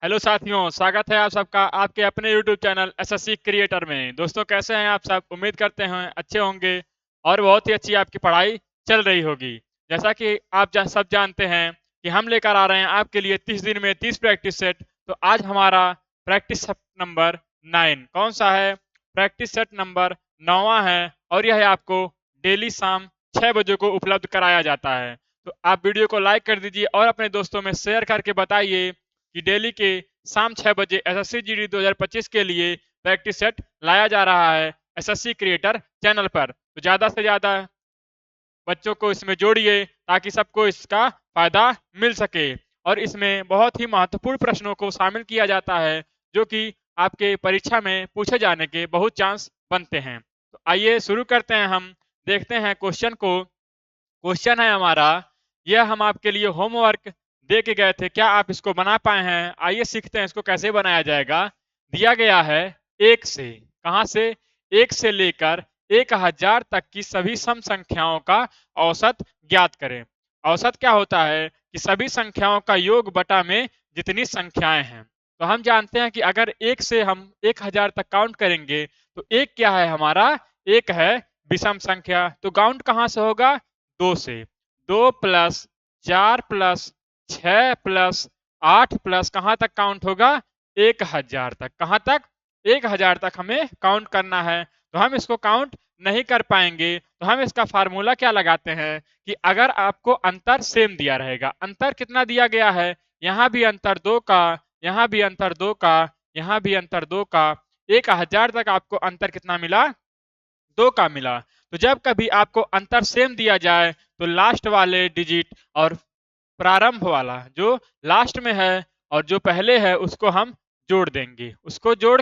Hello साथियों, स्वागत है आप सबका आपके अपने YouTube चैनल एसएससी क्रिएटर में। दोस्तों, कैसे हैं आप सब? उम्मीद करते हैं अच्छे होंगे और बहुत ही अच्छी आपकी पढ़ाई चल रही होगी। जैसा कि आप सब जानते हैं कि हम लेकर आ रहे हैं आपके लिए 30 दिन में 30 प्रैक्टिस सेट। तो आज हमारा प्रैक्टिस सेट नंबर 9 कौन सा है? प्रैक्टिस सेट नंबर 9वां है और यह आपको डेली शाम 6 बजे को उपलब्ध कराया जाता है। तो आप वीडियो को लाइक कर दीजिए और अपने दोस्तों में शेयर करके बताइए कि डेली के शाम 6 बजे एसएससी जीडी 2025 के लिए प्रैक्टिस सेट लाया जा रहा है एसएससी क्रिएटर चैनल पर। तो ज़्यादा से ज़्यादा बच्चों को इसमें जोड़िए ताकि सबको इसका फायदा मिल सके। और इसमें बहुत ही महत्वपूर्ण प्रश्नों को शामिल किया जाता है जो कि आपके परीक्षा में पूछे जाने के बहुत चांस बनते हैं। तो आइए शुरू करते हैं। हम देखते हैं क्वेश्चन को। क्वेश्चन है हमारा, यह हम आपके लिए होमवर्क दे के गए थे, क्या आप इसको बना पाए हैं? आइए सीखते हैं इसको कैसे बनाया जाएगा। दिया गया है एक से, कहां से? एक से लेकर 1000 तक की सभी सम संख्याओं का औसत ज्ञात करें। औसत क्या होता है कि सभी संख्याओं का योग बटा में जितनी संख्याएं हैं। तो हम जानते हैं कि अगर एक से हम 1000 तक काउंट करेंगे तो एक क्या है हमारा? एक है विषम संख्या। तो काउंट कहां से होगा? 2 से। 2 प्लस 4 प्लस 6 प्लस 8 प्लस कहां तक काउंट होगा? 1000 तक। कहां तक? 1000 तक हमें काउंट करना है। तो हम इसको काउंट नहीं कर पाएंगे तो हम इसका फार्मूला क्या लगाते हैं कि अगर आपको अंतर सेम दिया रहेगा। अंतर कितना दिया गया है? यहां भी अंतर 2 का, यहां भी अंतर 2 का, यहां भी अंतर 2 का। 1000 तक आपको अंतर कितना मिला? 2 का मिला। तो जब कभी आपको अंतर सेम दिया जाए तो लास्ट वाले डिजिट और प्रारंभ वाला जो लास्ट में है और जो पहले है उसको हम जोड़ देंगे। उसको जोड़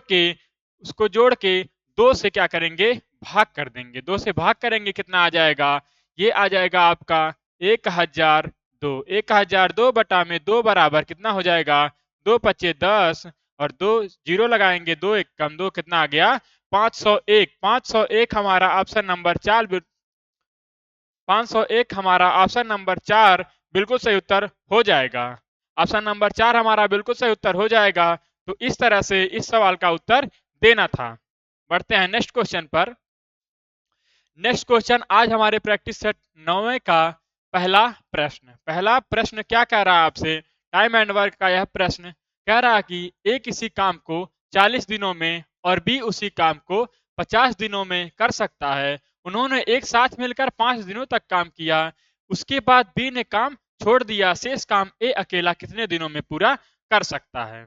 के 2 से क्या करेंगे? भाग कर देंगे। 2 से भाग करेंगे, कितना आ जाएगा? ये आ जाएगा आपका 1002। 1002 बटा में 2 बराबर कितना हो जाएगा? 2 पचे 10 और 2 जीरो लगाएंगे, 2 एक कम 2 कितना आ गया? 501। 501 हमारा ऑप्शन नंबर 4 501 हमारा ऑप्शन नंबर 4 बिल्कुल सही उत्तर हो जाएगा। ऑप्शन नंबर 4 हमारा बिल्कुल सही उत्तर हो जाएगा। तो इस तरह से इस सवाल का उत्तर देना था। बढ़ते हैं नेक्स्ट क्वेश्चन पर। नेक्स्ट क्वेश्चन आज हमारे प्रैक्टिस सेट 9वें का पहला प्रश्न। पहला प्रश्न क्या कह रहा है आपसे? टाइम एंड वर्क का यह प्रश्न कह रहा है कि ए किसी काम को 40 दिनों में और बी उसी काम को 50 दिनों में कर सकता है। उन्होंने एक साथ मिलकर 5 दिनों तक काम किया, उसके बाद बी ने काम छोड़ दिया। शेष काम ए अकेला कितने दिनों में पूरा कर सकता है?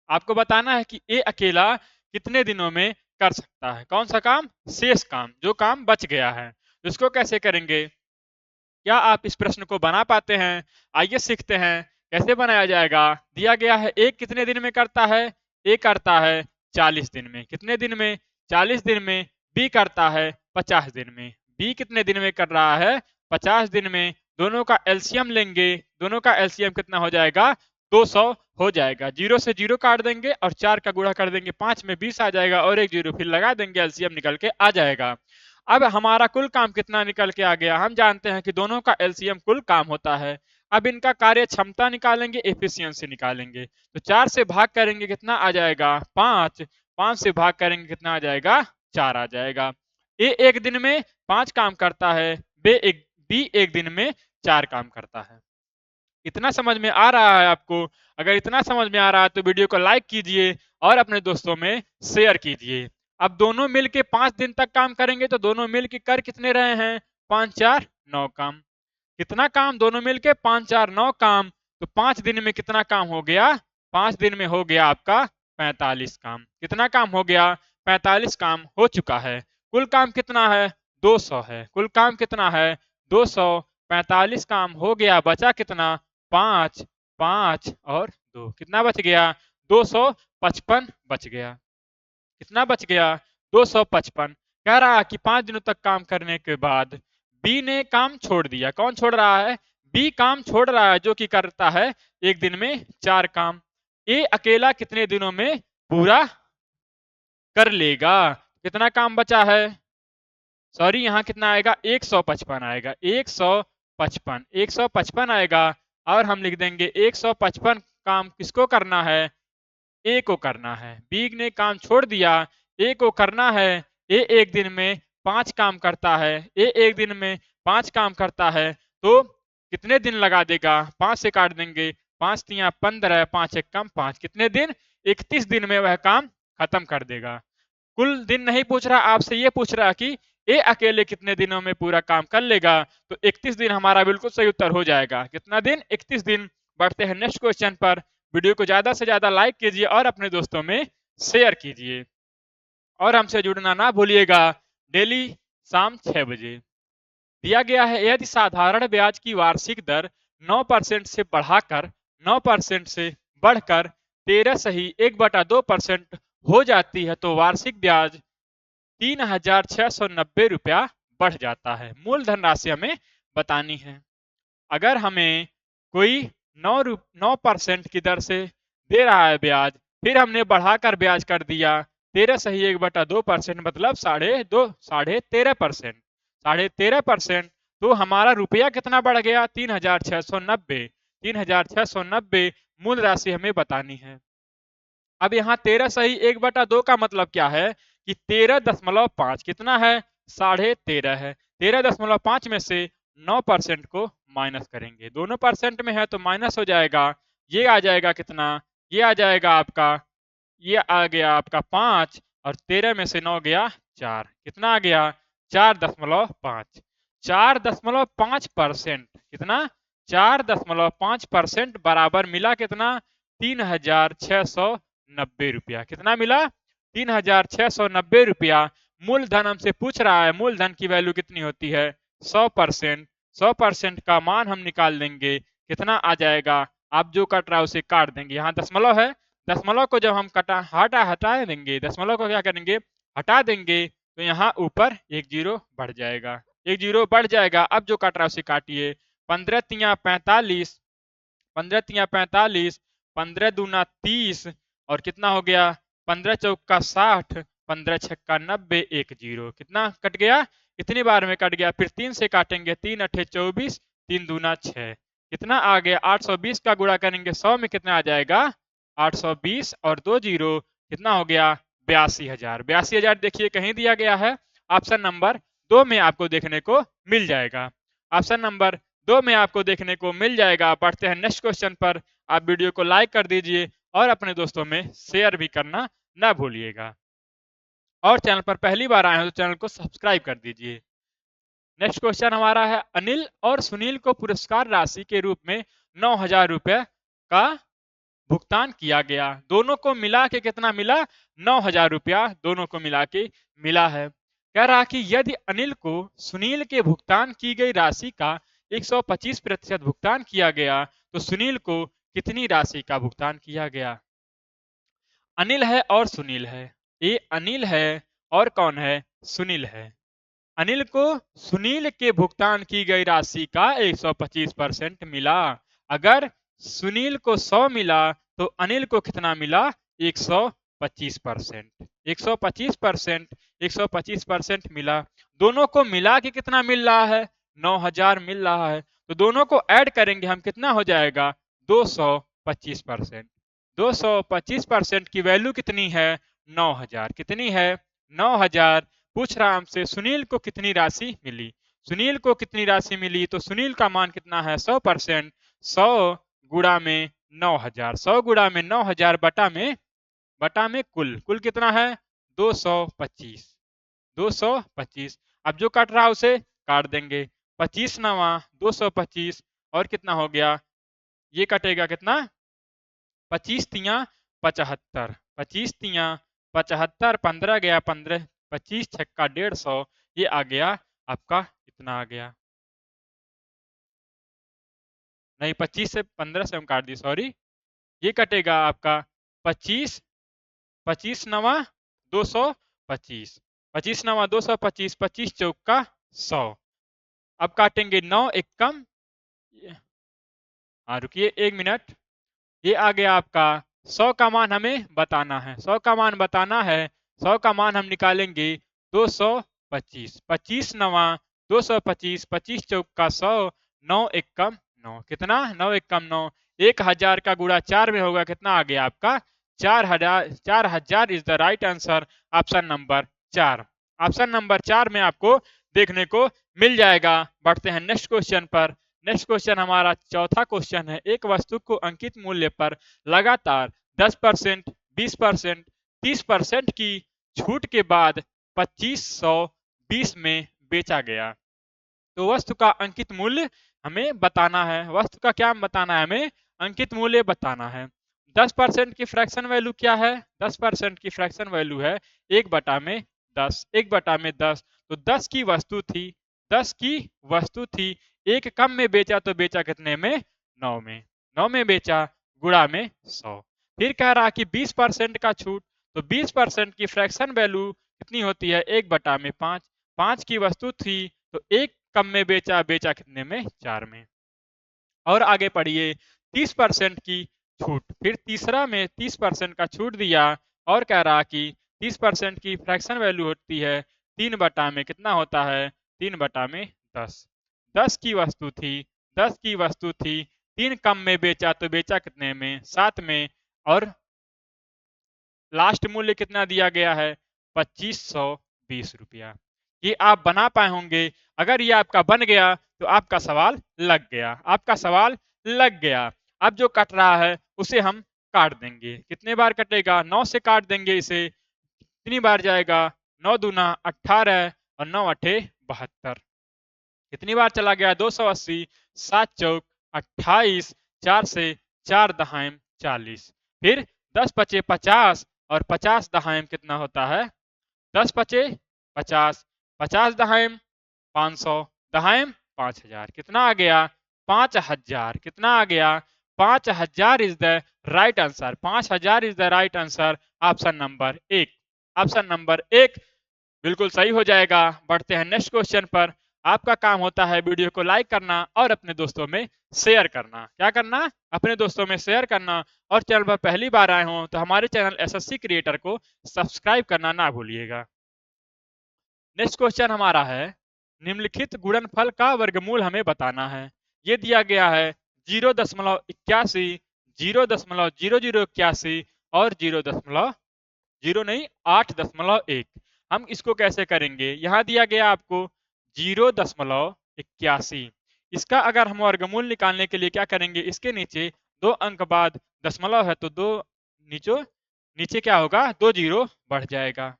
आपको बताना है कि ए अकेला कितने दिनों में कर सकता है। कौन सा काम? शेष काम, जो काम बच गया है। इसको कैसे करेंगे? क्या आप इस प्रश्न को बना पाते हैं? आइए सीखते हैं कैसे बनाया जाएगा। दिया गया है ए कितने दिन में करता है? ए करता है 40 दिन में। कितने दिन में? 40 दिन में। बी करता है 50 दिन में। बी कितने दिन में कर रहा है? 50 दिन में। दोनों का एलसीएम लेंगे। दोनों का एलसीएम कितना हो जाएगा? 200 हो जाएगा। जीरो से जीरो काट देंगे और 4 का गुणा कर देंगे, 5 में 20 आ जाएगा और एक जीरो फिर लगा देंगे, एलसीएम निकल के आ जाएगा। अब हमारा कुल काम कितना निकल के आ गया? हम जानते हैं कि दोनों का एलसीएम कुल काम होता है। अब इनका कार्य क्षमता निकालेंगे, एफिशिएंसी निकालेंगे। तो 4 से भाग करेंगे, कितना आ जाएगा? 5। 5 से भाग करेंगे, कितना आ जाएगा? 4 आ जाएगा। ए एक दिन में 5 काम करता है, बी एक दिन में 4 काम करता है। इतना समझ में आ रहा है आपको? अगर इतना समझ में आ रहा है तो वीडियो को लाइक कीजिए और अपने दोस्तों में शेयर कीजिए। अब दोनों मिलके 5 दिन तक काम करेंगे तो दोनों मिलके कर कितने रहे हैं? 5 4 9 काम। कितना काम? दोनों मिलके 5 4 9 काम। तो 5 दिन में कितना काम हो गया? 5 दिन में हो गया आपका 45 काम। कितना काम हो गया? 45 काम हो चुका है। कुल काम कितना है? 200 है। कुल काम कितना है? 200। 45 काम हो गया, बचा कितना? 5 5 और 2 कितना बच गया? 255 बच गया। कितना बच गया? 255। कह रहा है कि 5 दिनों तक काम करने के बाद बी ने काम छोड़ दिया। कौन छोड़ रहा है? बी काम छोड़ रहा है, जो कि करता है एक दिन में 4 काम। ए अकेला कितने दिनों में पूरा कर लेगा? कितना काम बचा है? सॉरी, यहाँ कितना आएगा? 155 आएगा। 155 आएगा। और हम लिख देंगे 155 काम किसको करना है? ए को करना है। बी ने काम छोड़ दिया, ए को करना है। ए एक दिन में 5 काम करता है, ए एक दिन में 5 काम करता है, तो कितने दिन लगा देगा? 5 से काट देंगे, 5 तिया 15, 5 एक कम 5, कितने दिन? 31 दिन में वह काम खत्म कर देगा। कुल दिन नहीं पूछ रहा, आपसे ये पूछ रहा कि ए अकेले कितने दिनों में पूरा काम कर लेगा, तो 31 दिन हमारा बिल्कुल सही उत्तर हो जाएगा। कितना दिन? 31 दिन। बढ़ते हैं नेक्स्ट क्वेश्चन पर। वीडियो को ज्यादा से ज्यादा लाइक कीजिए और अपने दोस्तों में शेयर कीजिए और हमसे जुड़ना ना भूलिएगा डेली शाम 6 बजे। दिया गया है यदि साधारण ब्याज की वार्षिक दर 9% से बढ़ाकर 9% से बढ़कर 13.1/2% हो जाती है तो वार्षिक ब्याज 3,690 रुपया बढ़ जाता है। मूलधन राशि हमें बतानी है। अगर हमें कोई 9% की दर से दे रहा है ब्याज, फिर हमने बढ़ाकर ब्याज कर दिया 13.1/2%, मतलब 13.5%। 13.5%, तो हमारा रुपया कितना बढ़ गया? 3,690। 3,690 मूल राशि हमें बतानी है। अब यहाँ 13.1/2 का मतलब क्या है कि 13.5 कितना है? 13.5 है। 13.5 में से 9% को माइनस करेंगे, दोनों परसेंट में है तो माइनस हो जाएगा। ये आ जाएगा कितना? ये आ जाएगा आपका, ये आ गया आपका 5, और 13 में से 9 गया 4, कितना आ गया? 4.5। 4.5%, कितना? 4.5% बराबर मिला कितना? 3,690 रुपया। कितना मिला? 3,690 रुपया। मूलधन हमसे पूछ रहा है, मूलधन की वैल्यू कितनी होती है? 100%। 100% का मान हम निकाल देंगे, कितना आ जाएगा? आप जो कट रहा है उसे काट देंगे। यहाँ दशमलव है, दशमलव को जब हम हटा देंगे, दशमलव को क्या करेंगे? हटा देंगे, तो यहाँ ऊपर एक जीरो बढ़ जाएगा, एक जीरो बढ़ जाएगा। अब जो कट रहा है उसे काटिए। 15 तिया 45, 15 तिया 45, 15 दूना 30, और कितना हो गया? 15 चौका 60, 15 छक्का 90, एक जीरो। कितना कट गया? कितनी बार में कट गया? फिर 3 से काटेंगे, 3 अठे 24, 3 दूना 6, कितना आ गया? 820 का गुणा करेंगे 100 में, कितना आ जाएगा? 820 और 2 जीरो, कितना हो गया? 82,000। 82,000 देखिए कहीं दिया गया है, ऑप्शन नंबर 2 में आपको देखने को मिल जाएगा। ऑप्शन नंबर 2 में आपको देखने को मिल जाएगा। बढ़ते हैं नेक्स्ट क्वेश्चन पर। आप वीडियो को लाइक कर दीजिए और अपने दोस्तों में शेयर भी करना ना भूलिएगा, और चैनल पर पहली बार आए हैं तो चैनल को सब्सक्राइब कर दीजिए। नेक्स्ट क्वेश्चन हमारा है, अनिल और सुनील को पुरस्कार राशि के रूप में 9,000 रुपए का भुगतान किया गया। दोनों को मिला के कितना मिला? 9,000 रुपया दोनों को मिला के मिला है। कह रहा कि यदि अनिल को सुनील के भुगतान की गई राशि का 125% भुगतान किया गया तो सुनील को कितनी राशि का भुगतान किया गया? अनिल है और सुनील है। ये अनिल है और कौन है? सुनील है। अनिल को सुनील के भुगतान की गई राशि का 125% मिला। अगर सुनील को 100 मिला तो अनिल को कितना मिला? 125%। 125%, 125% मिला। दोनों को मिला के कितना मिल रहा है? 9,000 मिल रहा है। तो दोनों को ऐड करेंगे हम, कितना हो जाएगा? 225%। 225% की वैल्यू कितनी है? 9,000। कितनी है? 9,000। पूछ रहा हमसे सुनील को कितनी राशि मिली। सुनील को कितनी राशि मिली? तो सुनील का मान कितना है? 100%। 100 गुणा में 9,000, 100 गुणा में 9,000 बटा में कुल कितना है? 225। 225। अब जो कट रहा उसे काट देंगे। 25 नवा 225, और कितना हो गया? ये कटेगा कितना? 25 तिया 75, 25 तिया 75, 15 गया 15, 25 छक्का 150, ये आ गया आपका, कितना आ गया? नहीं, 25 से 15 से हम काट दिए, सॉरी। ये कटेगा आपका 25, 25 नवा 225, 25 नवा 225, 25 चौका 100। अब काटेंगे 9 एक कम, हाँ रुकिए 1 मिनट। ये आ गया आपका 100 का मान हमें बताना है। 100 का मान बताना है। 100 का मान हम निकालेंगे 225, 25 नवा 225, 25 चौका 100, 9 एक कम 9, कितना? 9 एक कम 9। 1,000 का गुणा 4 में होगा, कितना आ गया आपका? 4,000 is the right answer. Option number 4। Option number 4 में आपको देखने को मिल जाएगा। बढ़ते हैं नेक्स्ट क्वेश्चन पर। नेक्स्ट क्वेश्चन हमारा चौथा क्वेश्चन है। एक वस्तु को अंकित मूल्य पर लगातार 10%, 20%, 30% की छूट के बाद 2520 में बेचा गया। तो वस्तु का अंकित मूल्य हमें बताना है। वस्तु का क्या बताना है? हमें अंकित मूल्य बताना है। 10% की फ्रैक्शन वैल्यू क्या है? 10% की फ्रैक्शन वैल्यू है 1/10। 1/10, तो 10 की वस्तु थी, 10 की वस्तु थी, एक कम में बेचा तो बेचा कितने में? 9 में। 9 में बेचा, गुणा में 100। फिर कह रहा कि 20% का छूट, तो 20% की फ्रैक्शन वैल्यू कितनी होती है? 1/5। 5 की वस्तु थी, तो एक कम में बेचा, बेचा कितने में? 4 में। और आगे पढ़िए, 30% की छूट। फिर तीसरा में 30% का छूट दिया और कह रहा कि 30% की फ्रैक्शन वैल्यू होती है 3 में कितना होता है? 3/10। 10 की वस्तु थी, 10 की वस्तु थी, 3 कम में बेचा तो बेचा कितने में? 7 में। और लास्ट मूल्य कितना दिया गया है? 2520 रुपया। ये आप बना पाए होंगे। अगर ये आपका बन गया तो आपका सवाल लग गया, आपका सवाल लग गया। अब जो कट रहा है उसे हम काट देंगे। कितने बार कटेगा? 9 से काट देंगे इसे। कितनी बार जाएगा? 9 दूना 18 और 9 अठे 72। कितनी बार चला गया? 280। 7 चौक 28, 4 से 4 दहाइम 40। फिर 10 पचे 50 और 50 दहाइम कितना होता है? 10 पचे 50, 50 दहाइम 500, दहाइम 5000। कितना आ गया? 5000। कितना आ गया? 5000 is the right answer. 5000 is the right answer. Option number 1। Option number 1 बिल्कुल सही हो जाएगा। बढ़ते हैं नेक्स्ट क्वेश्चन पर। आपका काम होता है वीडियो को लाइक करना और अपने दोस्तों में शेयर करना। क्या करना? अपने दोस्तों में शेयर करना। और चैनल पर पहली बार आए हो तो हमारे चैनल एसएससी क्रिएटर को सब्सक्राइब करना ना भूलिएगा। नेक्स्ट क्वेश्चन हमारा है, निम्नलिखित गुणनफल का वर्गमूल हमें बताना है। ये दिया गया है 0.81, 0.0081 और 8.1। हम इसको कैसे करेंगे? यहाँ दिया गया आपको 0.81। इसका अगर हम वर्गमूल निकालने के लिए क्या करेंगे? इसके नीचे 2 अंक बाद दशमलव है तो दो नीचे नीचे क्या होगा? 2 जीरो बढ़ जाएगा।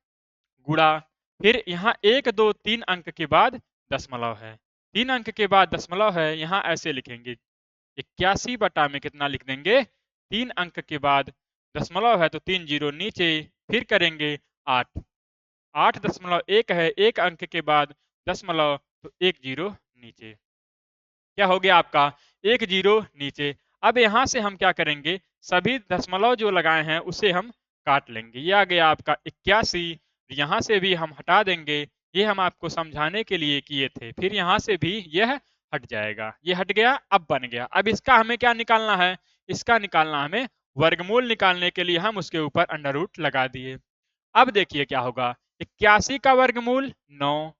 गुणा, फिर यहाँ 1 2 3 अंक के बाद दशमलव है, 3 अंक के बाद दशमलव है, यहाँ ऐसे लिखेंगे 81 में कितना लिख देंगे? 3 अंक के बाद दशमलव है तो 3 जीरो नीचे, फिर करेंगे 8। 8.1 है, 1 अंक के बाद दशमलव तो 1 जीरो नीचे। क्या हो गया आपका? 1 जीरो नीचे। अब यहाँ से हम क्या करेंगे? सभी दशमलव जो लगाए हैं उसे हम काट लेंगे। ये आ गया आपका 81। यहाँ से भी हम हटा देंगे। ये हम आपको समझाने के लिए किए थे। फिर यहाँ से भी यह हट जाएगा। ये हट गया, अब बन गया। अब इसका हमें क्या निकालना है? इसका निकालना हमें वर्गमूल निकालने के लिए हम उसके ऊपर अंडर रूट लगा दिए। अब देखिए क्या होगा। 81 का वर्गमूल 9,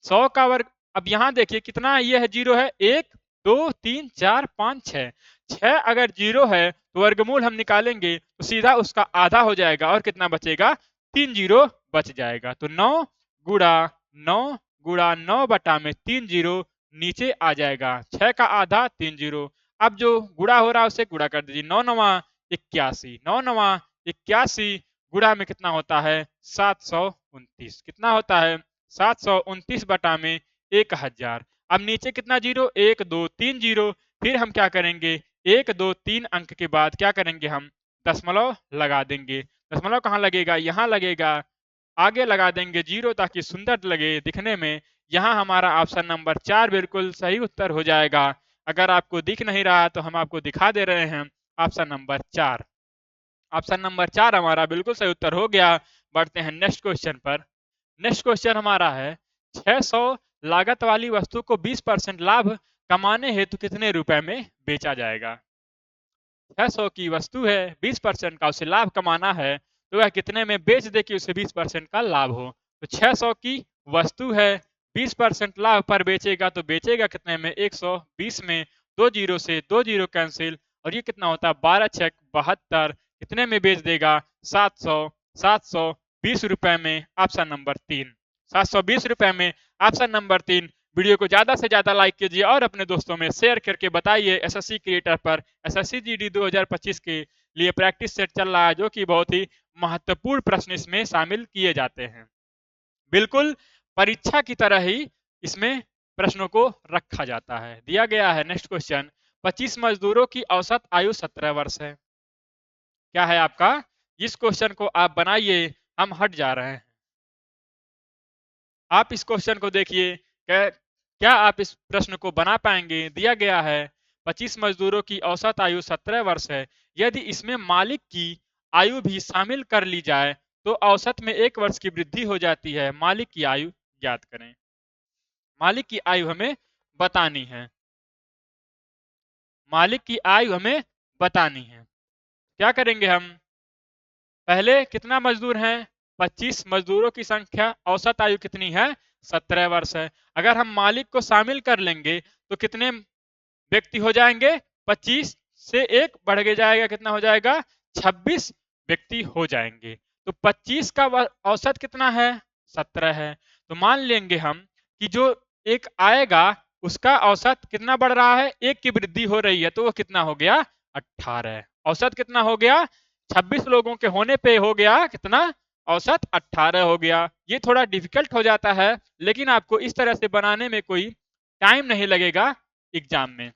100 का वर्ग। अब यहाँ देखिए कितना ये है? जीरो है। 1 2 3 4 5 6। 6 अगर जीरो है तो वर्गमूल हम निकालेंगे तो सीधा उसका आधा हो जाएगा और कितना बचेगा? 3 जीरो बच जाएगा। तो 9 गुड़ा 9 गुड़ा 9 बटा में 3 जीरो नीचे आ जाएगा। 6 का आधा 3 जीरो। अब जो गुड़ा हो रहा है उसे गुड़ा कर दीजिए। 9 नवा 81, 9 नवा 81 गुड़ा में कितना होता है? 729। कितना होता है? 729 बटा में 1000। अब नीचे कितना जीरो? 1 2 3 जीरो। फिर हम क्या करेंगे? 1 2 3 अंक के बाद क्या करेंगे? हम दशमलव लगा देंगे। दशमलव कहाँ लगेगा? यहाँ लगेगा। आगे लगा देंगे जीरो ताकि सुंदर लगे दिखने में। यहाँ हमारा ऑप्शन नंबर 4 बिल्कुल सही उत्तर हो जाएगा। अगर आपको दिख नहीं रहा तो हम आपको दिखा दे रहे हैं। Option number 4। ऑप्शन नंबर 4 हमारा बिल्कुल सही उत्तर हो गया। बढ़ते हैं नेक्स्ट क्वेश्चन पर। नेक्स्ट क्वेश्चन हमारा है, 600 लागत वाली वस्तु को 20% लाभ कमाने हेतु कितने रुपए में बेचा जाएगा? 600 की वस्तु है, 20% का उसे लाभ कमाना है तो वह कितने में बेच दे कि उसे 20% का लाभ हो? तो 600 की वस्तु है, 20% लाभ पर बेचेगा तो बेचेगा कितने में? 120 में। 2 जीरो से 2 जीरो कैंसिल और ये कितना होता है? 12 छक 72। कितने में बेच देगा? 720 रुपए में। ऑप्शन नंबर 3, 720 रुपए में। Option number 3। वीडियो को ज्यादा से ज्यादा लाइक कीजिए और अपने दोस्तों में शेयर करके बताइए। एसएससी क्रिएटर पर एसएससी जीडी 2025 के लिए प्रैक्टिस सेट चल रहा है, जो कि बहुत ही महत्वपूर्ण प्रश्न इसमें शामिल किए जाते हैं। बिल्कुल परीक्षा की तरह ही इसमें प्रश्नों को रखा जाता है। दिया गया है नेक्स्ट क्वेश्चन, 25 मजदूरों की औसत आयु 17 वर्ष है। क्या है आपका? इस क्वेश्चन को आप बनाइए, हम हट जा रहे हैं। आप इस क्वेश्चन को देखिए, क्या आप इस प्रश्न को बना पाएंगे? दिया गया है 25 मजदूरों की औसत आयु 17 वर्ष है। यदि इसमें मालिक की आयु भी शामिल कर ली जाए तो औसत में 1 वर्ष की वृद्धि हो जाती है। मालिक की आयु ज्ञात करें। मालिक की आयु हमें बतानी है। मालिक की आयु हमें बतानी है। क्या करेंगे हम? पहले कितना मजदूर हैं? 25 मजदूरों की संख्या, औसत आयु कितनी है? 17 वर्ष है। अगर हम मालिक को शामिल कर लेंगे तो कितने व्यक्ति हो जाएंगे? 25 से एक बढ़ के जाएगा, कितना हो जाएगा? 26 व्यक्ति हो जाएंगे। तो 25 का औसत कितना है? 17 है। तो मान लेंगे हम कि जो एक आएगा उसका औसत कितना बढ़ रहा है? एक की वृद्धि हो रही है, तो वो कितना हो गया? 18। औसत कितना हो गया? 26 लोगों के होने पे हो गया कितना? औसत 18 हो गया। ये थोड़ा डिफिकल्ट हो जाता है, लेकिन आपको इस तरह से बनाने में कोई टाइम नहीं लगेगा एग्जाम में।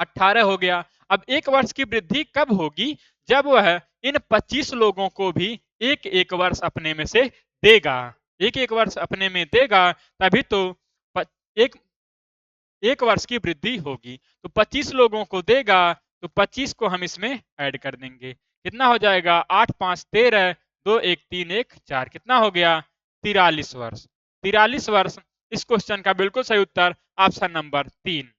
18 हो गया। अब 1 वर्ष की वृद्धि कब होगी? जब वह इन 25 लोगों को भी एक एक वर्ष अपने में से देगा। एक एक वर्ष अपने में देगा, तभी तो एक एक वर्ष की वृद्धि होगी। तो 25 लोगों को देगा, तो 25 को हम इसमें ऐड कर देंगे। कितना हो जाएगा? 8 5 13, 2 1 3 1 4, कितना हो गया? 43 वर्ष। 43 वर्ष इस क्वेश्चन का बिल्कुल सही उत्तर ऑप्शन नंबर 3।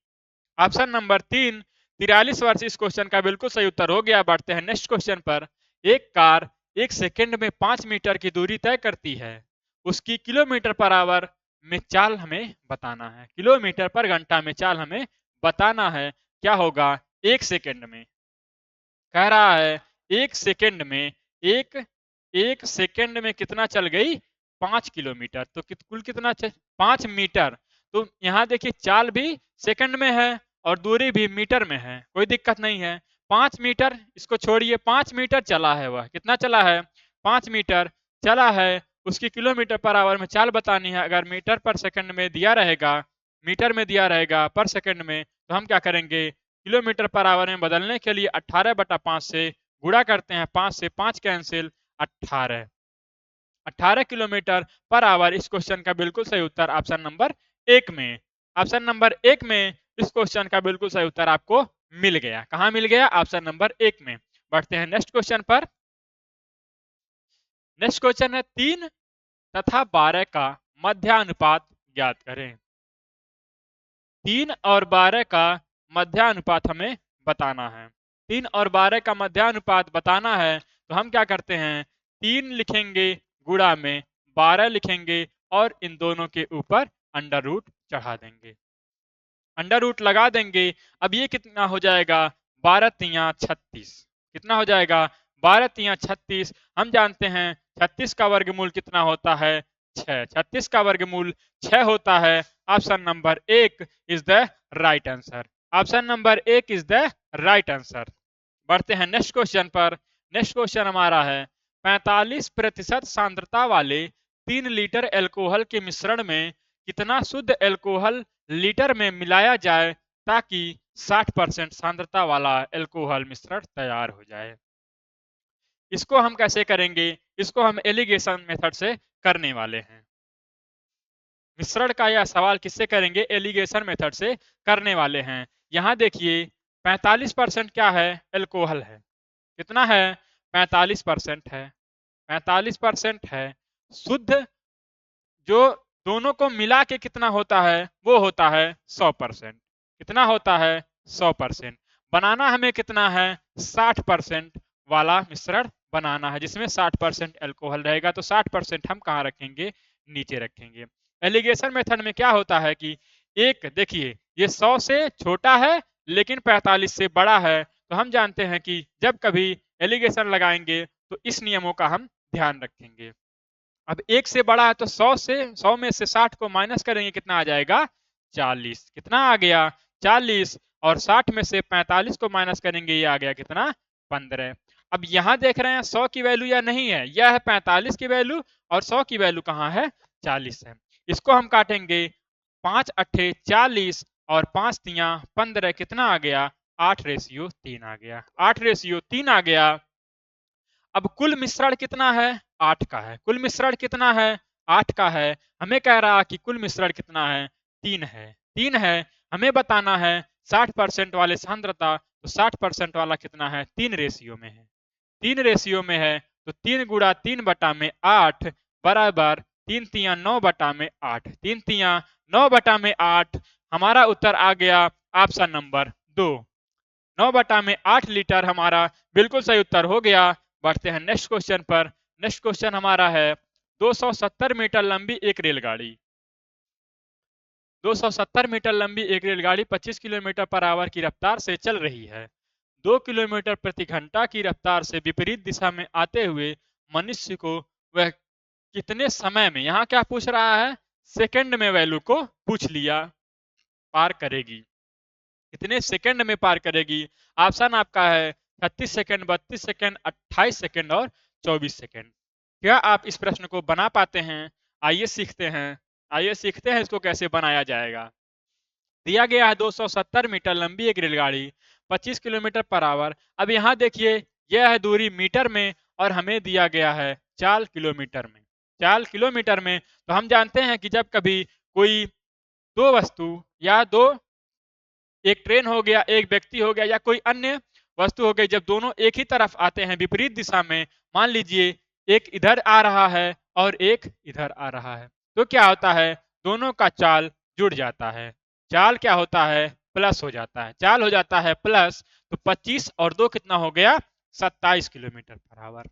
ऑप्शन नंबर 3, 43 वर्ष इस क्वेश्चन का बिल्कुल सही उत्तर हो गया। बढ़ते हैं नेक्स्ट क्वेश्चन पर। एक कार 1 सेकंड में 5 मीटर की दूरी तय करती है। उसकी किलोमीटर पर आवर में चाल हमें बताना है। किलोमीटर पर घंटा में चाल हमें बताना है। क्या होगा? 1 सेकंड में कह रहा है, 1 सेकंड में एक एक सेकंड में कितना चल गई? 5 किलोमीटर। तो कुल कितना 5 मीटर। तो यहाँ देखिए चाल भी सेकंड में है और दूरी भी मीटर में है, कोई दिक्कत नहीं है। 5 मीटर इसको छोड़िए, 5 मीटर चला है। वह कितना चला है? 5 मीटर चला है। उसकी किलोमीटर पर आवर में चाल बतानी है। अगर मीटर पर सेकंड में दिया रहेगा, मीटर में दिया रहेगा पर सेकंड में, तो हम क्या करेंगे? किलोमीटर पर आवर में बदलने के लिए 18/5 से गुणा करते हैं। 5 से 5 कैंसिल, 18। 18 किलोमीटर पर आवर इस क्वेश्चन का बिल्कुल सही उत्तर ऑप्शन नंबर 1 में। ऑप्शन नंबर 1 में इस क्वेश्चन का बिल्कुल सही उत्तर आपको मिल गया। कहां मिल गया? ऑप्शन नंबर 1 में। बढ़ते हैं नेक्स्ट क्वेश्चन पर। नेक्स्ट क्वेश्चन है 3 तथा 12 का मध्यानुपात ज्ञात करें। 3 और 12 का मध्यानुपात हमें बताना है। 3 और 12 का मध्यानुपात बताना है, तो हम क्या करते हैं? 3 लिखेंगे गुणा में 12 लिखेंगे और इन दोनों के ऊपर अंडर रूट चढ़ा देंगे। अंडर रूट लगा देंगे। अब ये कितना हो जाएगा? 12 तिया 36। कितना हो जाएगा? 12 तिया 36। हम जानते हैं 36 का वर्गमूल कितना होता है? 6। 36 का वर्गमूल 6 होता है। Option number 1 is the right answer. Option number 1 is the right answer. बढ़ते हैं नेक्स्ट क्वेश्चन पर। नेक्स्ट क्वेश्चन हमारा है 45% सांद्रता वाले 3 लीटर एल्कोहल के मिश्रण में कितना शुद्ध एल्कोहल लीटर में मिलाया जाए ताकि 60% सांद्रता वाला एल्कोहल मिश्रण तैयार हो जाए। इसको हम कैसे करेंगे? इसको हम एलिगेशन मेथड से करने वाले हैं। मिश्रण का यह सवाल किससे करेंगे? एलिगेशन मेथड से करने वाले हैं। यहां देखिए 45% क्या है? एल्कोहल है। कितना है? 45% है। 45% है। शुद्ध जो दोनों को मिला के कितना होता है? वो होता है 100%। कितना होता है? 100%। बनाना हमें कितना है? 60% वाला मिश्रण बनाना है, जिसमें 60% एल्कोहल रहेगा। तो 60% हम कहाँ रखेंगे? नीचे रखेंगे। एलिगेशन मेथड में क्या होता है कि एक देखिए ये 100 से छोटा है लेकिन 45 से बड़ा है, तो हम जानते हैं कि जब कभी एलिगेशन लगाएंगे तो इस नियमों का हम ध्यान रखेंगे। अब 1 से बड़ा है तो 100 में से 60 को माइनस करेंगे, कितना आ जाएगा 40। कितना आ गया 40। और 60 में से 45 को माइनस करेंगे, ये आ गया कितना 15। अब यहां देख रहे हैं 100 की वैल्यू या नहीं है, यह है 45 की वैल्यू और 100 की वैल्यू कहाँ है 40 है। इसको हम काटेंगे, 5 अट्ठे 40 और 5 तियां 15, कितना आ गया 8:3 आ गया, 8:3 आ गया। अब कुल मिश्रण कितना है 8 का है, कुल मिश्रण कितना है 8 का है। हमें कह रहा कि कुल मिश्रण कितना है 3 है, 3 है। हमें बताना है 60% वाले सांद्रता, तो 60% वाला कितना है 3 रेशियो में है, 3 रेशियो में है तो 3 गुणा 3 बटा में 8 बराबर 3 तियां 9 बटा में 8, 3 तियां 9 बटा में 8। हमारा उत्तर आ गया ऑप्शन नंबर 2, 9 बटा में 8 लीटर हमारा बिल्कुल सही उत्तर हो गया। बढ़ते हैं नेक्स्ट क्वेश्चन पर। नेक्स्ट क्वेश्चन हमारा है 270 मीटर लंबी एक रेलगाड़ी, 270 मीटर लंबी एक रेलगाड़ी 25 किलोमीटर पर आवर की रफ्तार से चल रही है। 2 किलोमीटर प्रति घंटा की रफ्तार से विपरीत दिशा में आते हुए मनुष्य को वह कितने समय में, यहाँ क्या पूछ रहा है सेकंड में वैल्यू को पूछ लिया, पार करेगी, कितने सेकंड में पार करेगी। ऑप्शन आपका है 36 सेकंड, 32 सेकंड, 28 सेकंड और 24 सेकंड। क्या आप इस प्रश्न को बना पाते हैं? आइए सीखते हैं, आइए सीखते हैं इसको कैसे बनाया जाएगा। दिया गया है 270 मीटर लंबी एक रेलगाड़ी 25 किलोमीटर पर आवर। अब यहाँ देखिए यह है दूरी मीटर में और हमें दिया गया है 4 किलोमीटर में, 4 किलोमीटर में। तो हम जानते हैं कि जब कभी कोई दो वस्तु या दो, एक ट्रेन हो गया, एक व्यक्ति हो गया या कोई अन्य वस्तु हो गई, जब दोनों एक ही तरफ आते हैं विपरीत दिशा में, मान लीजिए एक इधर आ रहा है और एक इधर आ रहा है, तो क्या होता है दोनों का चाल जुड़ जाता है, चाल क्या होता है प्लस हो जाता है, चाल हो जाता है प्लस। तो 25 और 2 कितना हो गया 27 किलोमीटर पर आवर।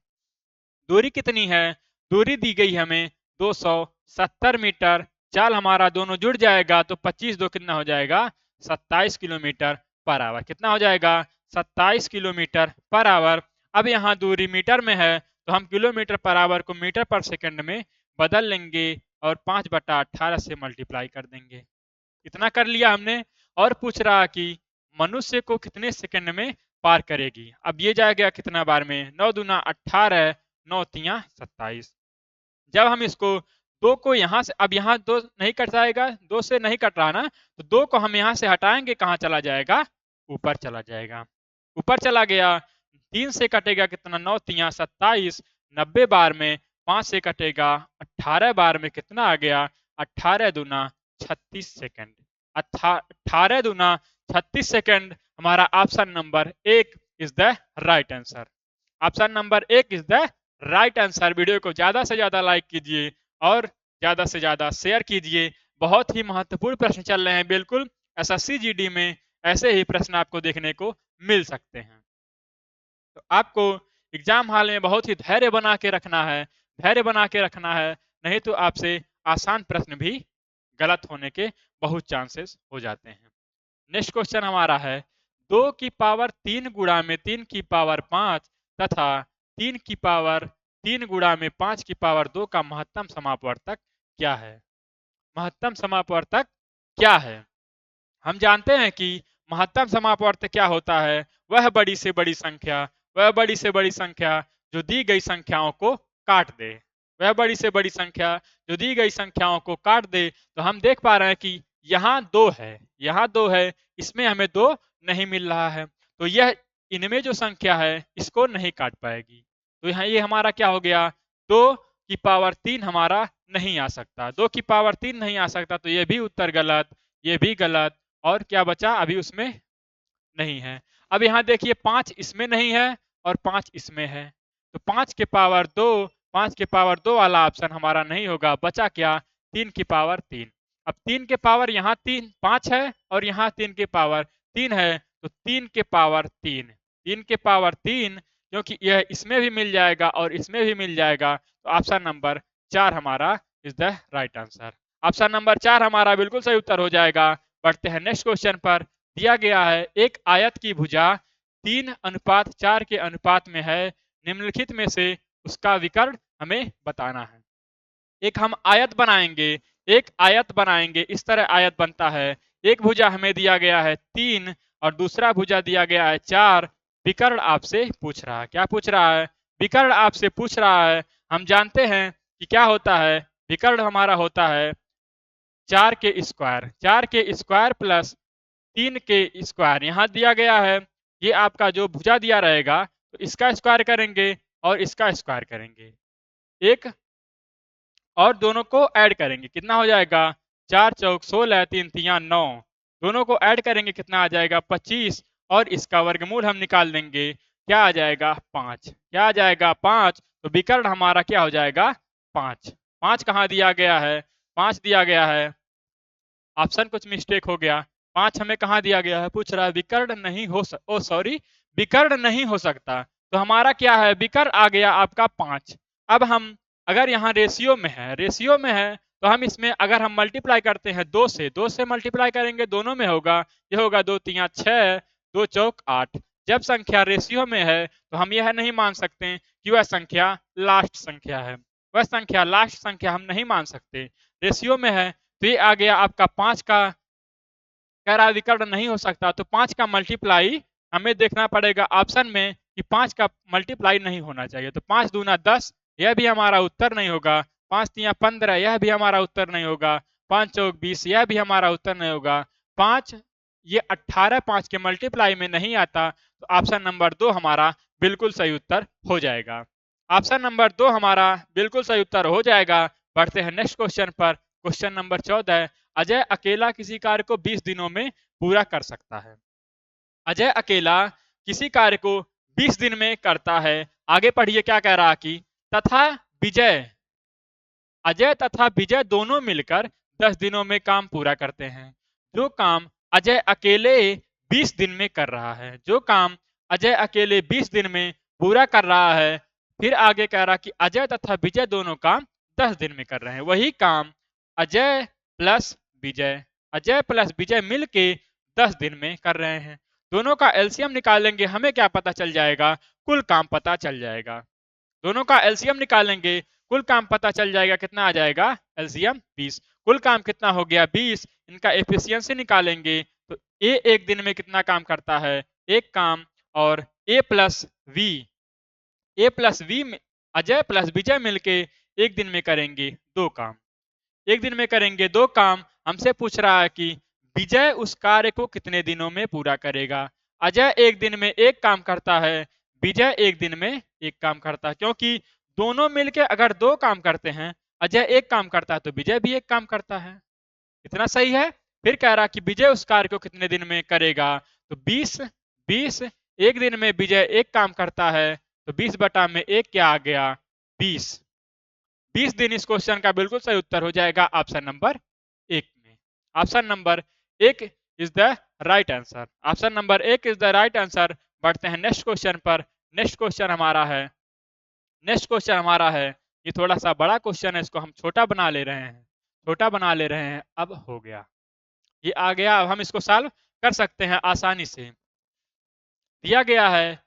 दूरी कितनी है, दूरी दी गई हमें 270 मीटर, चाल हमारा दोनों जुड़ जाएगा तो 25 2 कितना हो जाएगा 27 किलोमीटर पर आवर, कितना हो जाएगा 27 किलोमीटर पर आवर। अब यहाँ दूरी मीटर में है तो हम किलोमीटर पर आवर को मीटर पर सेकंड में बदल लेंगे और 5/18 से मल्टीप्लाई कर देंगे, इतना कर लिया हमने। और पूछ रहा कि मनुष्य को कितने सेकंड में पार करेगी। अब ये जाएगा कितना बार में 9 दूना 18, 9 तियां 27। जब हम इसको दो को यहाँ से, अब यहाँ दो नहीं कट जाएगा, दो से नहीं कट रहा ना, तो दो को हम यहाँ से हटाएंगे, कहाँ चला जाएगा ऊपर चला जाएगा, ऊपर चला गया। 3 से कटेगा कितना 9 तियां 27, 90 बार में 5 से कटेगा 18 बार में कितना आ गया 18 दूना 36 सेकंड, 18 दूना 36 सेकंड। हमारा option number 1 is the right answer, option number 1 is the right answer. Video को ज्यादा से ज्यादा लाइक कीजिए और ज्यादा से ज्यादा शेयर कीजिए। बहुत ही महत्वपूर्ण प्रश्न चल रहे हैं, बिल्कुल एसएससी जीडी में ऐसे ही प्रश्न आपको देखने को मिल सकते हैं। तो आपको एग्जाम हॉल में बहुत ही धैर्य बना के रखना है, धैर्य बना के रखना है, नहीं तो आपसे आसान प्रश्न भी गलत होने के बहुत चांसेस हो जाते हैं। नेक्स्ट क्वेश्चन हमारा है 2 की पावर 3 गुणा में 3 की पावर 5 तथा 3 की पावर 3 गुणा में 5 की पावर 2 का महत्तम समापवर्तक क्या है। महत्तम समापवर्तक क्या है। हम जानते हैं कि महत्तम समापवर्तक क्या होता है, वह बड़ी से बड़ी संख्या, वह बड़ी से बड़ी संख्या जो दी गई संख्याओं को काट दे, वह बड़ी से बड़ी संख्या जो दी गई संख्याओं को काट दे। तो हम देख पा रहे हैं कि यहाँ 2 है, यहाँ 2 है, इसमें हमें 2 नहीं मिल रहा है, तो यह इनमें जो संख्या है इसको नहीं काट पाएगी। तो यहाँ ये हमारा क्या हो गया 2 की पावर 3 हमारा नहीं आ सकता, 2 की पावर 3 नहीं आ सकता, तो ये भी उत्तर गलत, ये भी गलत। और क्या बचा अभी उसमें नहीं है। अब यहाँ देखिए 5 इसमें नहीं है और 5 इसमें है, तो 5 के पावर 2, 5 के पावर 2 वाला ऑप्शन हमारा नहीं होगा। बचा क्या 3 की पावर 3। अब 3 के पावर यहाँ 5 है और यहाँ 3 के पावर 3 है, तो 3 के पावर 3, 3 के पावर 3, क्योंकि यह इसमें भी मिल जाएगा और इसमें भी मिल जाएगा, तो ऑप्शन नंबर 4 हमारा is the right answer. Option number 4 हमारा बिल्कुल सही उत्तर हो जाएगा। बढ़ते हैं नेक्स्ट क्वेश्चन पर। दिया गया है एक आयत की भुजा 3:4 के अनुपात में है, निम्नलिखित में से उसका विकर्ण हमें बताना है। एक हम आयत बनाएंगे, इस तरह आयत बनता है। एक भुजा हमें दिया गया है 3 और दूसरा भुजा दिया गया है 4। विकर्ण आपसे पूछ रहा है, क्या पूछ रहा है? विकर्ण आपसे पूछ रहा है। हम जानते हैं कि क्या होता है, विकर्ण हमारा होता है 4 के स्क्वायर प्लस 3 के स्क्वायर। यहाँ दिया गया है, ये आपका जो भुजा दिया रहेगा तो इसका स्क्वायर करेंगे और इसका स्क्वायर करेंगे, एक और दोनों को ऐड करेंगे, कितना हो जाएगा? 4 चौक 16, 3 तिया 9। दोनों को ऐड करेंगे, कितना आ जाएगा? 25। और इसका वर्गमूल हम निकाल देंगे, क्या आ जाएगा? 5। क्या आ जाएगा? 5। तो विकर्ण हमारा क्या हो जाएगा? 5। 5 कहाँ दिया गया है? 5 दिया गया है, ऑप्शन कुछ मिस्टेक हो गया। 5 हमें कहाँ दिया गया है? पूछ रहा है विकर्ण नहीं हो विकर्ण नहीं हो सकता। तो हमारा क्या है? विकर्ण आ गया आपका 5। अब हम अगर यहाँ रेशियो में है तो हम इसमें अगर हम मल्टीप्लाई करते हैं 2 से मल्टीप्लाई करेंगे, दोनों में होगा, ये होगा 2 तिया 6, 2 चौक 8। जब संख्या रेशियो में है तो हम यह नहीं मान सकते कि वह संख्या लास्ट संख्या है, वह संख्या लास्ट संख्या हम नहीं मान सकते। रेशियो में है तो ये आ गया आपका 5 का, कह रहा विकर्ण नहीं हो सकता, तो 5 का मल्टीप्लाई हमें देखना पड़ेगा ऑप्शन में कि 5 का मल्टीप्लाई नहीं होना चाहिए। तो 5 दूना 10, यह भी हमारा उत्तर नहीं होगा। 5 तिया 15, यह भी हमारा उत्तर नहीं होगा। 5 चौक 20, यह भी हमारा उत्तर नहीं होगा। 5 ये 18 5 के मल्टीप्लाई में नहीं आता, तो ऑप्शन नंबर 2 हमारा बिल्कुल सही उत्तर हो जाएगा। ऑप्शन नंबर 2 हमारा बिल्कुल सही उत्तर हो जाएगा। बढ़ते हैं नेक्स्ट क्वेश्चन पर। क्वेश्चन नंबर 14, अजय अकेला किसी कार्य को 20 दिनों में पूरा कर सकता है। अजय अकेला किसी कार्य को 20 दिन में करता है। आगे पढ़िए क्या कह रहा कि तथा विजय, अजय तथा विजय दोनों मिलकर 10 दिनों में काम पूरा करते हैं। जो काम अजय अकेले 20 दिन में कर रहा है, जो काम अजय अकेले 20 दिन में पूरा कर रहा है। फिर आगे कह रहा कि अजय तथा विजय दोनों काम 10 दिन में कर रहे हैं। वही काम अजय प्लस विजय मिलके 10 दिन में कर रहे हैं। दोनों का एलसीएम निकालेंगे, हमें क्या पता चल जाएगा? कुल काम पता चल जाएगा। दोनों का एलसीएम निकालेंगे, कुल काम पता चल जाएगा, कितना आ जाएगा? एलसीएम 20। कुल काम कितना हो गया? 20। इनका एफिशिएंसी निकालेंगे तो ए एक दिन में कितना काम करता है? एक काम। और ए प्लस वी में अजय प्लस विजय मिलके एक दिन में करेंगे 2 काम। एक दिन में करेंगे 2 काम। हमसे पूछ रहा है कि विजय उस कार्य को कितने दिनों में पूरा करेगा। अजय एक दिन में एक काम करता है, विजय एक दिन में एक काम करता है। क्योंकि दोनों मिलके अगर 2 काम करते हैं, अजय एक काम करता है तो विजय भी एक काम करता है। इतना सही है। फिर कह रहा कि विजय उस कार्य को कितने दिन में करेगा, तो 20 एक दिन में विजय एक काम करता है, तो 20 बटा में एक क्या आ गया? 20 दिन। इस क्वेश्चन का बिल्कुल सही उत्तर हो जाएगा ऑप्शन नंबर 1 में। Option number 1 is the right answer. Option number 1 is the right answer. बढ़ते हैं नेक्स्ट क्वेश्चन पर। नेक्स्ट क्वेश्चन हमारा है, ये थोड़ा सा बड़ा क्वेश्चन है, इसको हम छोटा बना ले रहे हैं। अब हो गया, ये आ गया। अब हम इसको सॉल्व कर सकते हैं आसानी से। दिया गया है,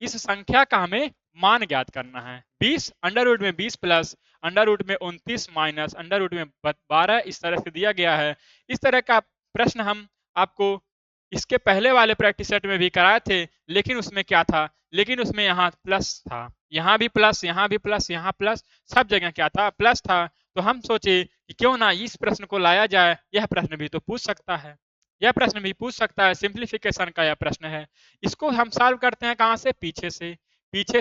इस संख्या का हमें मान ज्ञात करना है। 20 अंडर रूट में 20 प्लस अंडर रूट में 29 माइनस अंडर रूट में 12, इस तरह से दिया गया है। इस तरह का प्रश्न हम आपको इसके पहले वाले प्रैक्टिस सेट में भी कराए थे, लेकिन उसमें क्या था? लेकिन उसमें यहाँ प्लस था, यहाँ भी प्लस, यहाँ भी प्लस, यहाँ प्लस, सब जगह क्या था? प्लस था। तो हम सोचे कि क्यों ना इस प्रश्न को लाया जाए, यह प्रश्न भी तो पूछ सकता है, सिंप्लीफिकेशन का यह प्रश्न है। इसको हम सॉल्व करते हैं कहां से? पीछे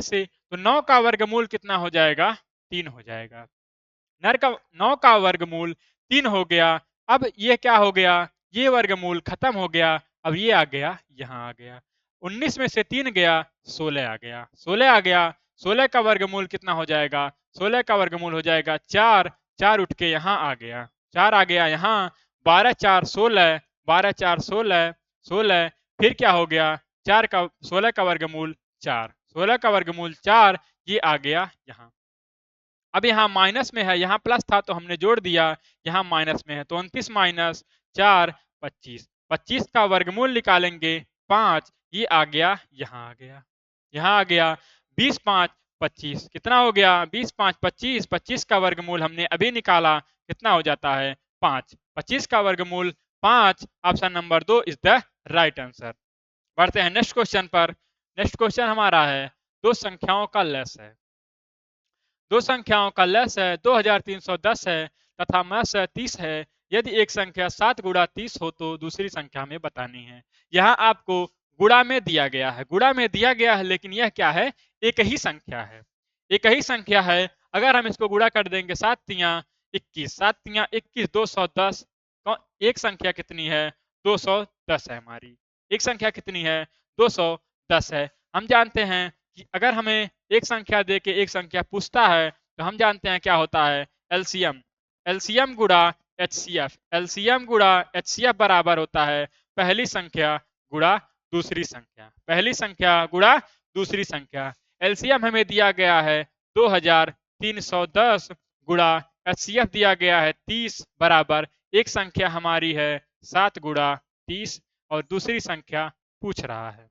से। तो 9 का वर्गमूल कितना हो जाएगा? 3 हो जाएगा। 9 का वर्गमूल 3 हो गया। अब ये क्या हो गया? ये वर्गमूल खत्म हो गया। अब ये आ गया, यहाँ आ गया। 19 में से 3 गया, 16 आ गया। 16 का वर्गमूल कितना हो जाएगा? 16 का वर्गमूल हो जाएगा 4। 4 उठ के यहाँ आ गया, 4 आ गया यहाँ। 12 4 16, 12 4 16, 16। फिर क्या हो गया? 16 का वर्गमूल 4, 16 का वर्गमूल 4, ये आ गया यहाँ। अब यहाँ माइनस में है, यहाँ प्लस था तो हमने जोड़ दिया, यहाँ माइनस में है, तो 29 माइनस 4 25। 25 का वर्गमूल निकालेंगे 5, ये आ गया, यहाँ आ गया, यहाँ आ गया। 20 5 25, कितना हो गया? 20 5 25, 25 का वर्गमूल हमने अभी निकाला, कितना हो जाता है? 5। 25 का वर्गमूल 5, option number 2 is the right answer. बढ़ते हैं नेक्स्ट क्वेश्चन पर। नेक्स्ट क्वेश्चन हमारा है, दो संख्याओं का लस है। दो संख्याओं का लस है 2310 है तथा मस 30 है। यदि एक संख्या 7 गुणा 30 हो तो दूसरी संख्या में बतानी है। यहाँ आपको गुणा में दिया गया है, गुणा में दिया गया है, लेकिन यह क्या है? एक ही संख्या है, एक ही संख्या है। अगर हम इसको गुणा कर देंगे, 7 तिया 21, 7 तिया 21, 210। एक संख्या कितनी है? 210 है हमारी। एक संख्या कितनी है? 210 है। हम जानते हैं कि अगर हमें एक संख्या दे के एक संख्या पूछता है तो हम जानते हैं क्या होता है? एलसीएम। एलसीएम गुणा एचसीएफ। एलसीएम गुणा एचसीएफ बराबर होता है पहली संख्या गुणा दूसरी संख्या, पहली संख्या गुणा दूसरी संख्या। एलसीएम हमें दिया गया है 2310 गुणा एचसीएफ दिया गया है 30 बराबर एक संख्या हमारी है 7 गुणा 30 और दूसरी संख्या पूछ रहा है।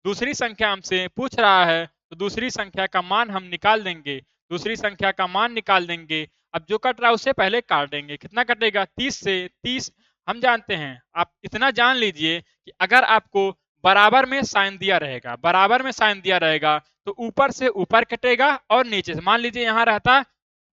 दूसरी संख्या हमसे पूछ रहा है तो दूसरी संख्या का मान हम निकाल देंगे, दूसरी संख्या का मान निकाल देंगे। अब जो कट रहा है उसे पहले काट देंगे। कितना कटेगा? 30 से 30। हम जानते हैं, आप इतना जान लीजिए कि अगर आपको बराबर में साइन दिया रहेगा, बराबर में साइन दिया रहेगा तो ऊपर से ऊपर कटेगा और नीचे से, मान लीजिए यहाँ रहता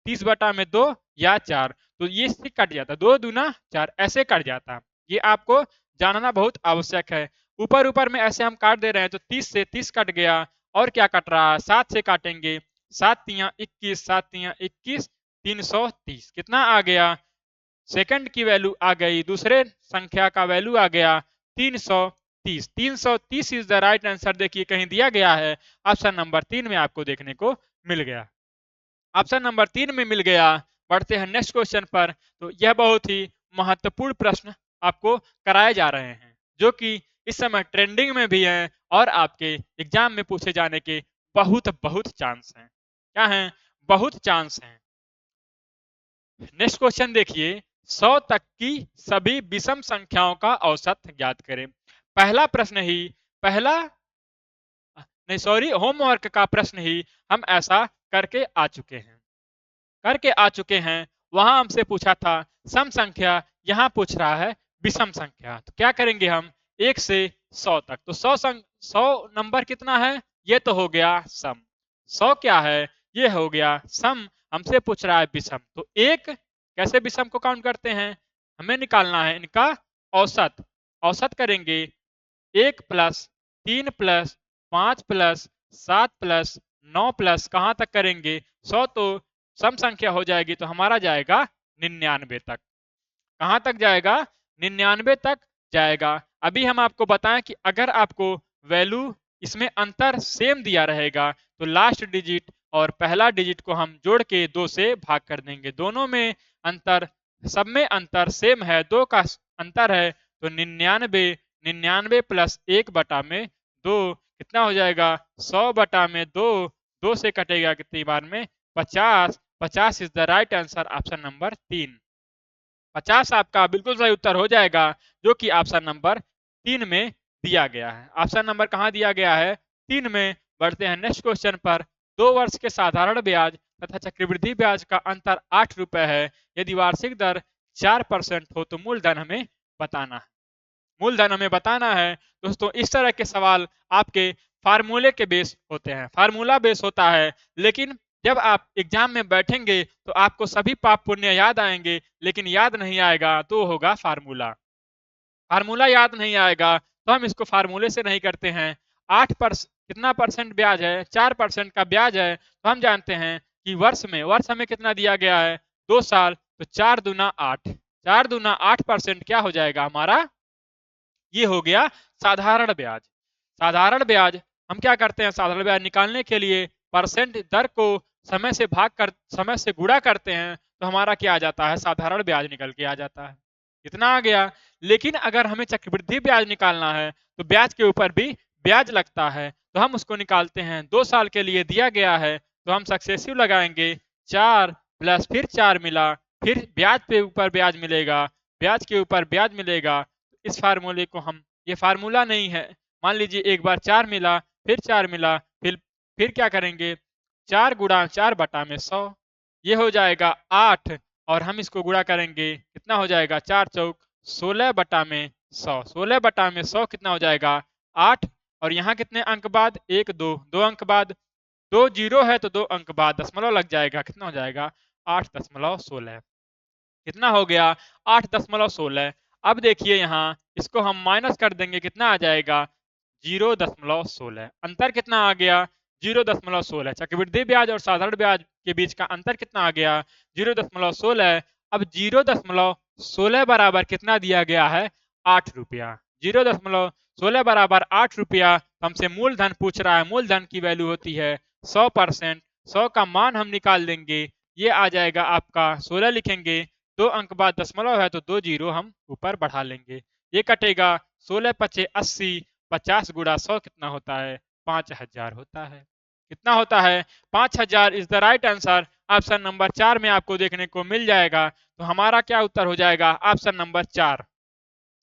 30 बटा में 2 या 4, तो ये इससे कट जाता, 2 दूना 4 ऐसे कट जाता। ये आपको जानना बहुत आवश्यक है। ऊपर ऊपर में ऐसे हम काट दे रहे हैं तो 30 से 30 कट गया और क्या कट रहा है? 7 से काटेंगे, 7 तिया 21, 7 तिया 21, 330। कितना आ गया? सेकंड की वैल्यू आ गई, दूसरे संख्या का वैल्यू आ गया 330। 330 इज द राइट आंसर। देखिए कहीं दिया गया है, ऑप्शन नंबर 3 में आपको देखने को मिल गया, ऑप्शन नंबर 3 में मिल गया। बढ़ते हैं नेक्स्ट क्वेश्चन पर। तो यह बहुत ही महत्वपूर्ण प्रश्न आपको कराए जा रहे हैं, जो कि इस समय ट्रेंडिंग में भी है और आपके एग्जाम में पूछे जाने के बहुत बहुत चांस हैं। क्या हैं? बहुत चांस हैं। नेक्स्ट क्वेश्चन देखिए, 100 तक की सभी विषम संख्याओं का औसत ज्ञात करें। पहला प्रश्न ही, पहला नहीं सॉरी, होमवर्क का प्रश्न ही हम ऐसा करके आ चुके हैं, करके आ चुके हैं। वहां हमसे पूछा था सम संख्या, यहां पूछ रहा है विषम संख्या। तो क्या करेंगे हम? 1 से 100 तक। तो 100 नंबर कितना है? ये तो हो गया सम। 100 क्या है? ये हो गया सम। हमसे पूछ रहा है विषम, तो एक कैसे विषम को काउंट करते हैं? हमें निकालना है इनका औसत। औसत करेंगे 1 plus 3 plus 5 plus 7 plus 9 plus कहां तक करेंगे? 100 तो सम संख्या हो जाएगी तो हमारा जाएगा 99 तक। कहां तक जाएगा? 99 तक जाएगा। अभी हम आपको बताएं कि अगर आपको वैल्यू इसमें अंतर सेम दिया रहेगा तो लास्ट डिजिट और पहला डिजिट को हम जोड़ के 2 से भाग कर देंगे। दोनों में अंतर, सब में अंतर सेम है, 2 का अंतर है, तो 99, 99 प्लस 1 बटा में 2 कितना हो जाएगा? 100 बटा में 2, 2 से कटेगा कितनी बार में? 50। 50 is the right answer, option number 3। 50 आपका बिल्कुल सही उत्तर हो जाएगा, जो कि ऑप्शन नंबर 3 में दिया गया है। ऑप्शन नंबर कहां दिया गया है? 3 में। बढ़ते हैं नेक्स्ट क्वेश्चन पर। 2 वर्ष के साधारण ब्याज तथा चक्रवृद्धि ब्याज का अंतर 8 रुपए है। यदि वार्षिक दर 4% हो तो मूलधन हमें बताना है। मूलधन हमें बताना है। दोस्तों इस तरह के सवाल आपके फार्मूले के बेस होते हैं, फार्मूला बेस होता है, लेकिन जब आप एग्जाम में बैठेंगे तो आपको सभी पाप पुण्य याद आएंगे, लेकिन याद नहीं आएगा तो होगा फार्मूला। फार्मूला याद नहीं आएगा तो हम इसको फार्मूले से नहीं करते हैं। 8% कितना परसेंट ब्याज है? 4% का ब्याज है। तो हम जानते हैं कि वर्ष में, वर्ष हमें कितना दिया गया है? 2 साल, तो 4 दूना 8, 4 दूना 8% क्या हो जाएगा हमारा? ये हो गया साधारण ब्याज। साधारण ब्याज हम क्या करते हैं? साधारण ब्याज निकालने के लिए परसेंट दर को समय से भाग कर, समय से गुणा करते हैं तो हमारा क्या आ जाता है? साधारण ब्याज निकल के आ जाता है। कितना आ गया? लेकिन अगर हमें चक्रवृद्धि ब्याज निकालना है तो ब्याज के ऊपर भी ब्याज लगता है, तो हम उसको निकालते हैं। 2 साल के लिए दिया गया है तो हम सक्सेसिव लगाएंगे, 4 प्लस फिर 4 मिला, फिर ब्याज पे ऊपर ब्याज मिलेगा, ब्याज के ऊपर ब्याज मिलेगा। इस फार्मूले को हम ये फार्मूला नहीं है। मान लीजिए एक बार 4 मिला, फिर 4 मिला, फिर क्या करेंगे, 4 गुणा 4 बटा में 100, ये हो जाएगा 8, और हम इसको गुणा करेंगे कितना हो जाएगा, 4 चौक 16 बटा में 100, 16 बटा में 100 कितना हो जाएगा 8, और यहाँ कितने अंक बाद, 1 2 2 अंक बाद, 2 जीरो है तो 2 अंक बाद दशमलव लग जाएगा, कितना हो जाएगा 8.16, कितना हो गया 8.16। अब देखिए यहाँ इसको हम माइनस कर देंगे, कितना आ जाएगा 0.16, अंतर कितना आ गया 0.16। चक्रवृद्धि ब्याज और साधारण ब्याज के बीच का अंतर कितना आ गया 0.16। अब 0.16 बराबर कितना दिया गया है 8 रुपया, 0.16 बराबर 8 रुपया। हमसे मूलधन पूछ रहा है, मूलधन की वैल्यू होती है 100%, 100 का मान हम निकाल देंगे, ये आ जाएगा आपका 16 लिखेंगे, 2 अंक बाद दशमलव है तो 2 जीरो हम ऊपर बढ़ा लेंगे, ये कटेगा 16 पचे 80, 50 गुणा 100 कितना होता है 5000 होता है, कितना होता है 5000 is the right answer. Option number 4 में आपको देखने को मिल जाएगा। तो हमारा क्या उत्तर हो जाएगा, option number 4,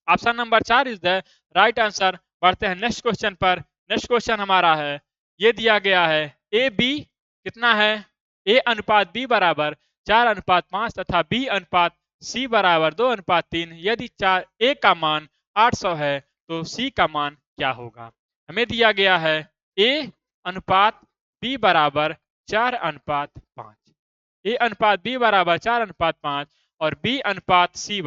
option number 4 is the right answer. बढ़ते हैं नेक्स्ट क्वेश्चन पर। नेक्स्ट क्वेश्चन हमारा है, ये दिया गया है ए बी कितना है, ए अनुपात बी बराबर 4:5 तथा बी अनुपात सी बराबर 2:3। यदि ए का मान 800 है तो सी का मान क्या होगा। हमें दिया गया है ए अनुपात बी बराबर 4:5, ए अनुपात बी बराबर 4:5 और बी अनुपात सी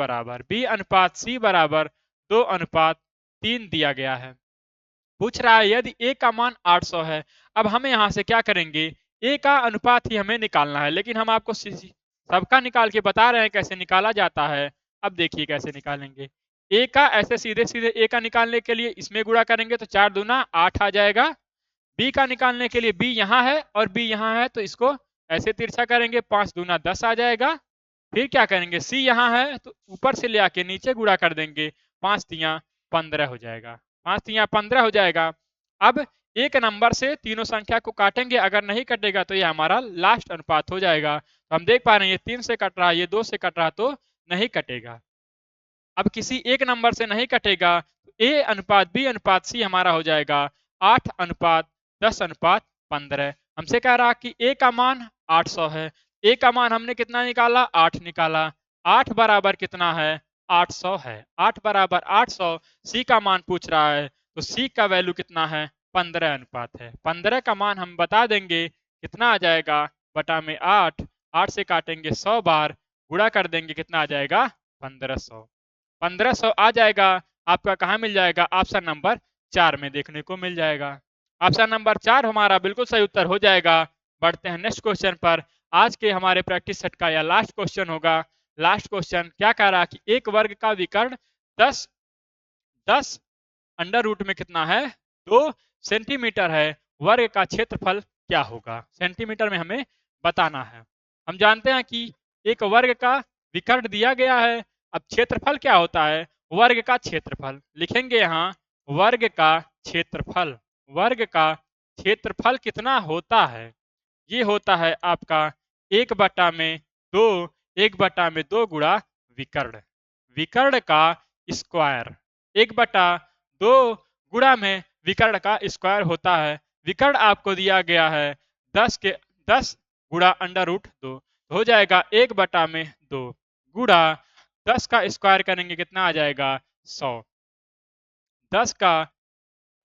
बराबर 2:3 दिया गया है। पूछ रहा है यदि ए का मान 800 है। अब हमें यहां से क्या करेंगे, ए का अनुपात ही हमें निकालना है, लेकिन हम आपको सबका निकाल के बता रहे हैं कैसे निकाला जाता है। अब देखिए कैसे निकालेंगे, ए का ऐसे सीधे सीधे ए का निकालने के लिए इसमें गुणा करेंगे तो 4 दूना 8 आ जाएगा। बी का निकालने के लिए बी यहाँ है और बी यहाँ है तो इसको ऐसे तिरछा करेंगे, 5 दूना 10 आ जाएगा। फिर क्या करेंगे, सी यहाँ है तो ऊपर से ले आके नीचे गुणा कर देंगे, 5 तिया 15 हो जाएगा, 5 तिया 15 हो जाएगा। अब एक नंबर से तीनों संख्या को काटेंगे, अगर नहीं कटेगा तो ये हमारा लास्ट अनुपात हो जाएगा। तो हम देख पा रहे हैं ये 3 से कट रहा है, ये 2 से कट रहा तो नहीं कटेगा। अब किसी एक नंबर से नहीं कटेगा तो ए अनुपात बी अनुपात सी हमारा हो जाएगा 8:10:15। हमसे कह रहा कि ए का मान 800 है, ए का मान हमने कितना निकाला 8 निकाला, 8 बराबर कितना है 800 है, 8 बराबर 800। सी का मान पूछ रहा है तो सी का वैल्यू कितना है 15 अनुपात है, 15 का मान हम बता देंगे कितना आ जाएगा बटा में 8, 8 से काटेंगे 100 बार, गुणा कर देंगे कितना आ जाएगा 1500, 1500 आ जाएगा। आपका कहाँ मिल जाएगा, ऑप्शन नंबर 4 में देखने को मिल जाएगा। ऑप्शन नंबर 4 हमारा बिल्कुल सही उत्तर हो जाएगा। बढ़ते हैं नेक्स्ट क्वेश्चन पर। आज के हमारे प्रैक्टिस सेट का यह लास्ट क्वेश्चन होगा। लास्ट क्वेश्चन क्या कह रहा कि एक वर्ग का विकर्ण 10 अंडर रूट में कितना है 2 सेंटीमीटर है, वर्ग का क्षेत्रफल क्या होगा। सेंटीमीटर में हमें बताना है। हम जानते हैं कि एक वर्ग का विकर्ण दिया गया है, अब क्षेत्रफल क्या होता है, वर्ग का क्षेत्रफल लिखेंगे यहाँ, वर्ग का क्षेत्रफल, वर्ग का क्षेत्रफल कितना होता है, ये होता है आपका 1/2, 1/2 गुणा विकर्ण, विकर्ण का स्क्वायर, 1/2 गुणा में विकर्ण का स्क्वायर होता है। विकर्ण आपको दिया गया है 10 गुणा अंडर रूट 2, हो जाएगा 1/2 गुणा 10 का स्क्वायर करेंगे कितना आ जाएगा 100, 10 का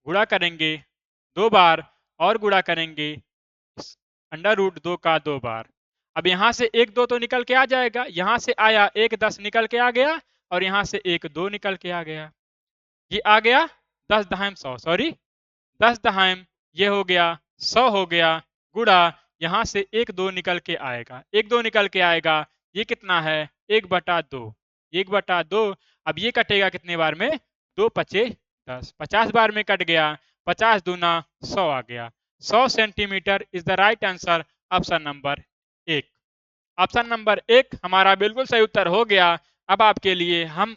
गुणा करेंगे 2 बार और गुणा करेंगे अंडर रूट 2 का 2 बार। अब यहाँ से 1 2 तो निकल के आ जाएगा, यहाँ से आया 1 10 निकल के आ गया और यहाँ से 1 2 निकल के आ गया, ये आ गया 10 दहाइम 100, सॉरी 10 दहाइम ये हो गया 100 हो गया, गुणा यहाँ से 1 2 निकल के आएगा, 1 2 निकल के आएगा, ये कितना है 1/2, 1/2। अब ये कटेगा कितने बार में 2 पचे 10, 50 बार में कट गया, 50 दूना 100 आ गया, 100 centimetre is the right answer, option number 1। Option number 1 हमारा बिल्कुल सही उत्तर हो गया। अब आपके लिए हम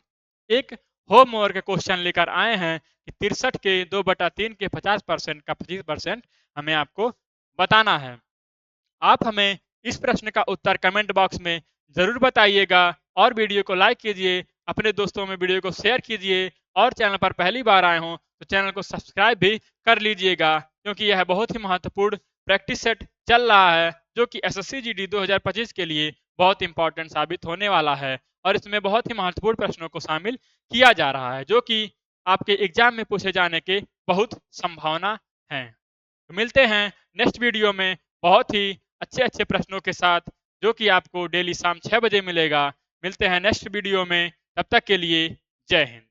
एक होमवर्क क्वेश्चन लेकर आए हैं कि 63 के 2/3 के 50% का 25% हमें आपको बताना है। आप हमें इस प्रश्न का उत्तर कमेंट बॉक्स में जरूर बताइएगा। और वीडियो को लाइक कीजिए, अपने दोस्तों में वीडियो को शेयर कीजिए और चैनल पर पहली बार आए हों तो चैनल को सब्सक्राइब भी कर लीजिएगा, क्योंकि यह बहुत ही महत्वपूर्ण प्रैक्टिस सेट चल रहा है जो कि एसएससी जीडी 2025 के लिए बहुत इंपॉर्टेंट साबित होने वाला है और इसमें बहुत ही महत्वपूर्ण प्रश्नों को शामिल किया जा रहा है जो कि आपके एग्जाम में पूछे जाने के बहुत संभावना है। तो मिलते हैं नेक्स्ट वीडियो में बहुत ही अच्छे अच्छे प्रश्नों के साथ जो कि आपको डेली शाम 6 बजे मिलेगा। मिलते हैं नेक्स्ट वीडियो में, तब तक के लिए जय हिंद।